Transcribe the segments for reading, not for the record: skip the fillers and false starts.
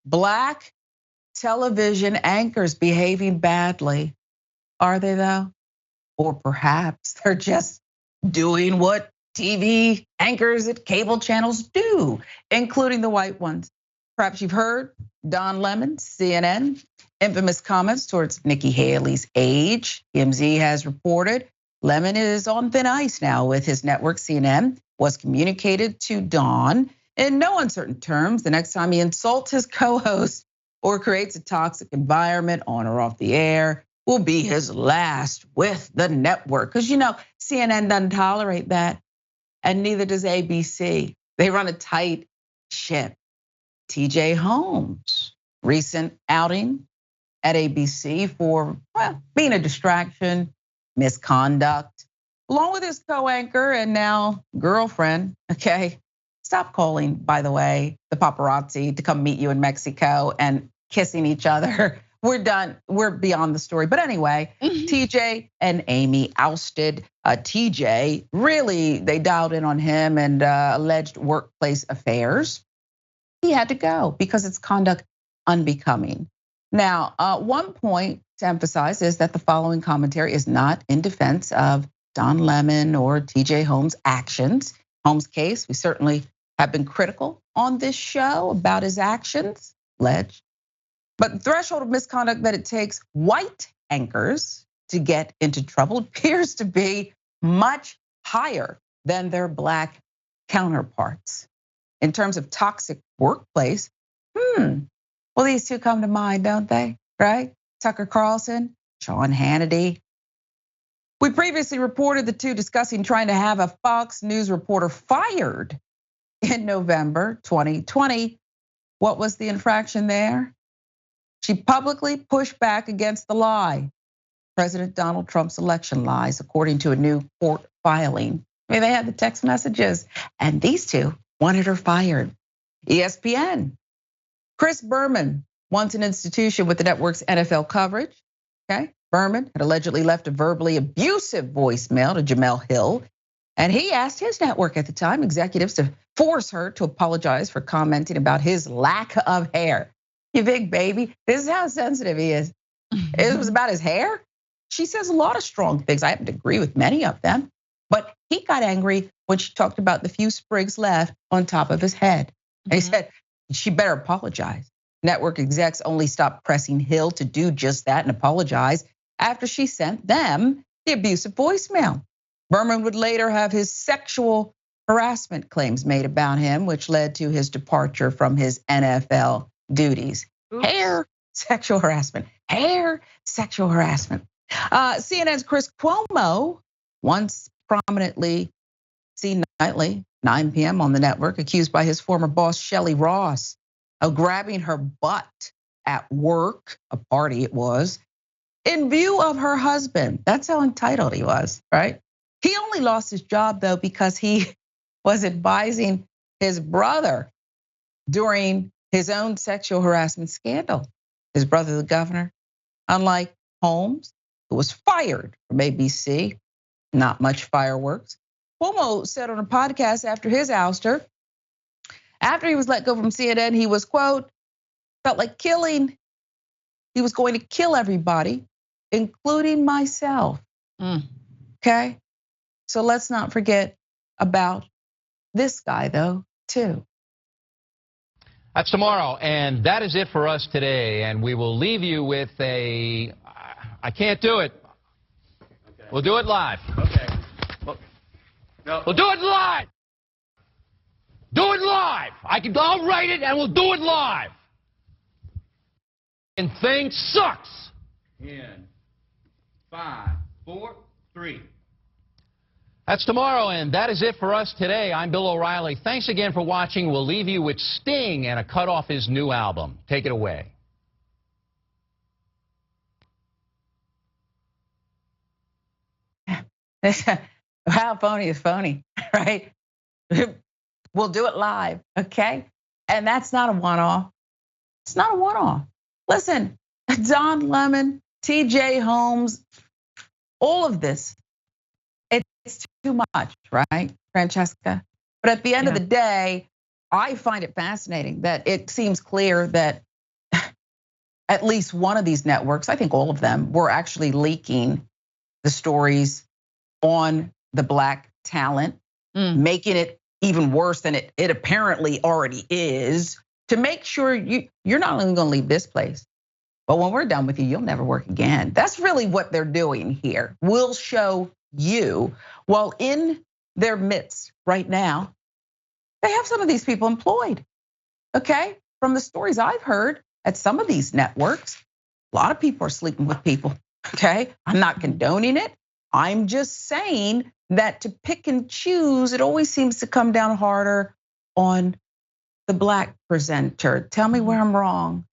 Black television anchors behaving badly. Are they though? Or perhaps they're just doing what TV anchors at cable channels do, including the white ones. Perhaps you've heard Don Lemon, CNN, infamous comments towards Nikki Haley's age. TMZ has reported Lemon is on thin ice now with his network. CNN was communicated to Don in no uncertain terms. The next time he insults his co-host or creates a toxic environment on or off the air will be his last with the network. Because CNN doesn't tolerate that, and neither does ABC. They run a tight ship. TJ Holmes, recent outing at ABC for, being a distraction, misconduct, along with his co-anchor and now girlfriend, okay? Stop calling, by the way, the paparazzi to come meet you in Mexico and kissing each other. We're done, we're beyond the story. But anyway, TJ and Amy ousted TJ. Really, they dialed in on him and alleged workplace affairs. He had to go because it's conduct unbecoming. Now, one point to emphasize is that the following commentary is not in defense of Don Lemon or TJ Holmes' actions. Holmes' case, we certainly have been critical on this show about his actions, alleged. But the threshold of misconduct that it takes white anchors to get into trouble appears to be much higher than their black counterparts. In terms of toxic workplace, well, these two come to mind, don't they? Right? Tucker Carlson, Sean Hannity. We previously reported the two discussing trying to have a Fox News reporter fired in November 2020. What was the infraction there? She publicly pushed back against the lie, President Donald Trump's election lies, according to a new court filing. They had the text messages, and these two wanted her fired. ESPN. Chris Berman, once an institution with the network's NFL coverage. Okay, Berman had allegedly left a verbally abusive voicemail to Jamel Hill, and he asked his network at the time, executives, to force her to apologize for commenting about his lack of hair. You big baby, this is how sensitive he is. It was about his hair. She says a lot of strong things. I happen to agree with many of them, but he got angry when she talked about the few sprigs left on top of his head. And he said, she better apologize. Network execs only stopped pressing Hill to do just that and apologize after she sent them the abusive voicemail. Berman would later have his sexual harassment claims made about him, which led to his departure from his NFL duties. Oops. Hair, sexual harassment. Hair, sexual harassment. CNN's Chris Cuomo, once prominently seen nightly, 9 p.m. on the network, accused by his former boss, Shelley Ross, of grabbing her butt at work, a party it was, in view of her husband. That's how entitled he was, right? He only lost his job, though, because he was advising his brother during his own sexual harassment scandal. His brother, the governor, unlike Holmes, who was fired from ABC, not much fireworks. Cuomo said on a podcast after his ouster, after he was let go from CNN, he was, quote, felt like killing. He was going to kill everybody, including myself. Okay? So let's not forget about this guy, though, too. That's tomorrow, and that is it for us today. And we will leave you with I can't do it. Okay. We'll do it live. Okay. No. We'll do it live. Do it live. I'll write it and we'll do it live. And thing sucks. In 5, 4, 3. That's tomorrow, and that is it for us today. I'm Bill O'Reilly. Thanks again for watching. We'll leave you with Sting and a cut off his new album. Take it away. How phony is phony, right? We'll do it live, okay? And that's not a one-off. It's not a one-off. Listen, Don Lemon, TJ Holmes, all of this, it's too much, right, Francesca? But at the end of the day, I find it fascinating that it seems clear that at least one of these networks, I think all of them, were actually leaking the stories on the Black talent, making it even worse than it apparently already is, to make sure you're not only gonna leave this place, but when we're done with you, you'll never work again. That's really what they're doing here. We'll show you. While in their midst right now, they have some of these people employed, okay? From the stories I've heard at some of these networks, a lot of people are sleeping with people, okay? I'm not condoning it. I'm just saying that to pick and choose, it always seems to come down harder on the Black presenter. Tell me where I'm wrong.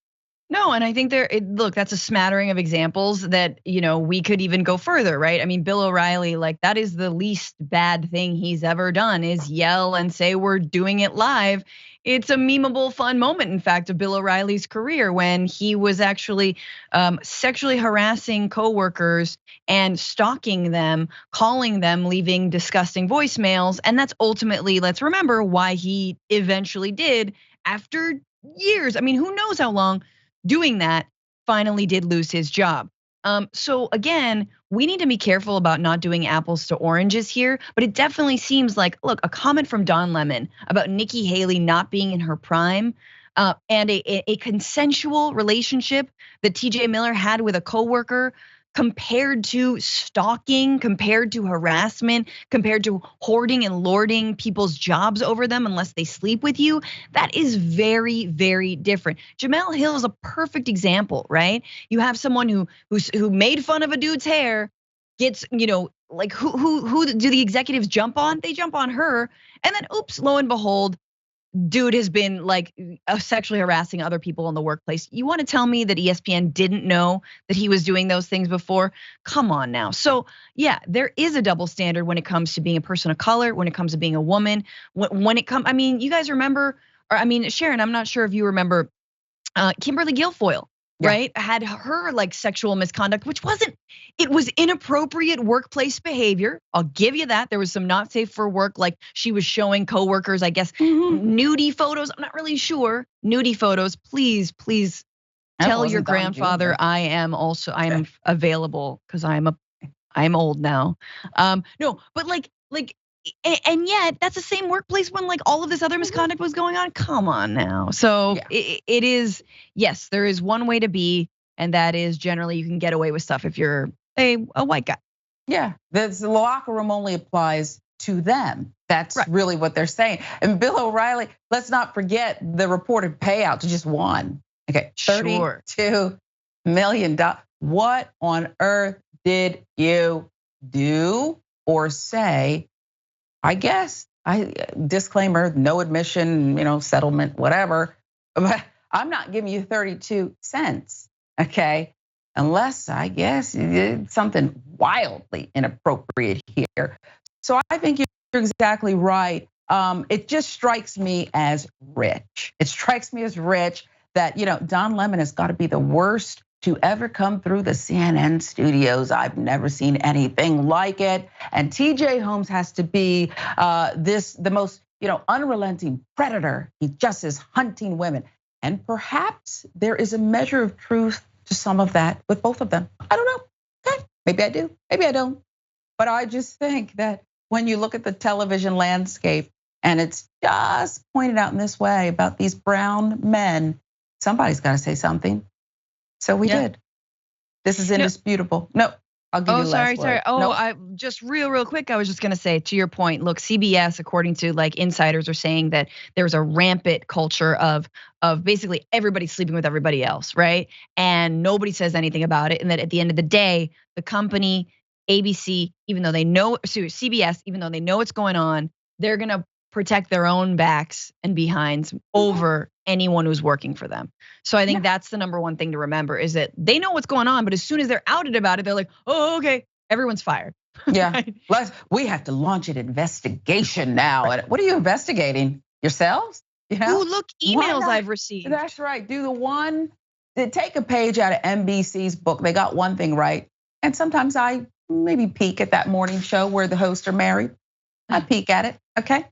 No, and I think look, that's a smattering of examples that, we could even go further, right? I mean, Bill O'Reilly, like, that is the least bad thing he's ever done, is yell and say we're doing it live. It's a memeable, fun moment, in fact, of Bill O'Reilly's career, when he was actually sexually harassing coworkers and stalking them, calling them, leaving disgusting voicemails. And that's ultimately, let's remember, why he eventually did, after years, I mean, who knows how long, doing that, finally did lose his job. So again, we need to be careful about not doing apples to oranges here, but it definitely seems like, look, a comment from Don Lemon about Nikki Haley not being in her prime, and a consensual relationship that TJ Miller had with a coworker, compared to stalking, compared to harassment, compared to hoarding and lording people's jobs over them unless they sleep with you, that is very, very different. Jemele Hill is a perfect example, right? You have someone who made fun of a dude's hair, gets, like, who do the executives jump on? They jump on her, and then oops, lo and behold, dude has been like sexually harassing other people in the workplace. You want to tell me that ESPN didn't know that he was doing those things before? Come on now. So yeah, there is a double standard when it comes to being a person of color, when it comes to being a woman. When it comes, I mean, you guys remember, or I mean, Sharon, I'm not sure if you remember Kimberly Guilfoyle. Yeah. Right? Had her like sexual misconduct, which it was inappropriate workplace behavior. I'll give you that. There was some not safe for work, like she was showing coworkers, I guess, nudie photos. I'm not really sure. Nudie photos. Please tell your grandfather I am available, because I'm old now. No, but like, and yet that's the same workplace when like all of this other misconduct was going on. Come on now. So yeah. It is, yes, there is one way to be, and that is generally you can get away with stuff if you're a white guy. Yeah, the locker room only applies to them. That's right. Really what they're saying. And Bill O'Reilly, let's not forget the reported payout to just one. Okay, $32 million. What on earth did you do or say? I guess, disclaimer, no admission, settlement, whatever. But I'm not giving you 32 cents, okay? Unless, I guess, you did something wildly inappropriate here. So I think you're exactly right. It just strikes me as rich. It strikes me as rich that, Don Lemon has got to be the worst to ever come through the CNN studios. I've never seen anything like it. And TJ Holmes has to be the most, unrelenting predator. He just is hunting women. And perhaps there is a measure of truth to some of that with both of them. I don't know. Okay, maybe I do, maybe I don't. But I just think that when you look at the television landscape and it's just pointed out in this way about these brown men, somebody's got to say something. So we did. This is indisputable. No, I'll give you the last word. Oh, nope. I just real quick. I was just gonna say, to your point, look, CBS, according to like insiders, are saying that there's a rampant culture of basically everybody sleeping with everybody else, right? And nobody says anything about it. And that at the end of the day, the company, ABC, even though they know, CBS, even though they know what's going on, they're gonna protect their own backs and behinds over anyone who's working for them. So I think that's the number one thing to remember, is that they know what's going on, but as soon as they're outed about it, they're like, oh, okay, everyone's fired. Yeah, we have to launch an investigation now. Right. What are you investigating? Yourselves? Ooh, look, emails I've received. That's right, take a page out of NBC's book. They got one thing right. And sometimes I maybe peek at that morning show where the hosts are married. I peek at it, okay?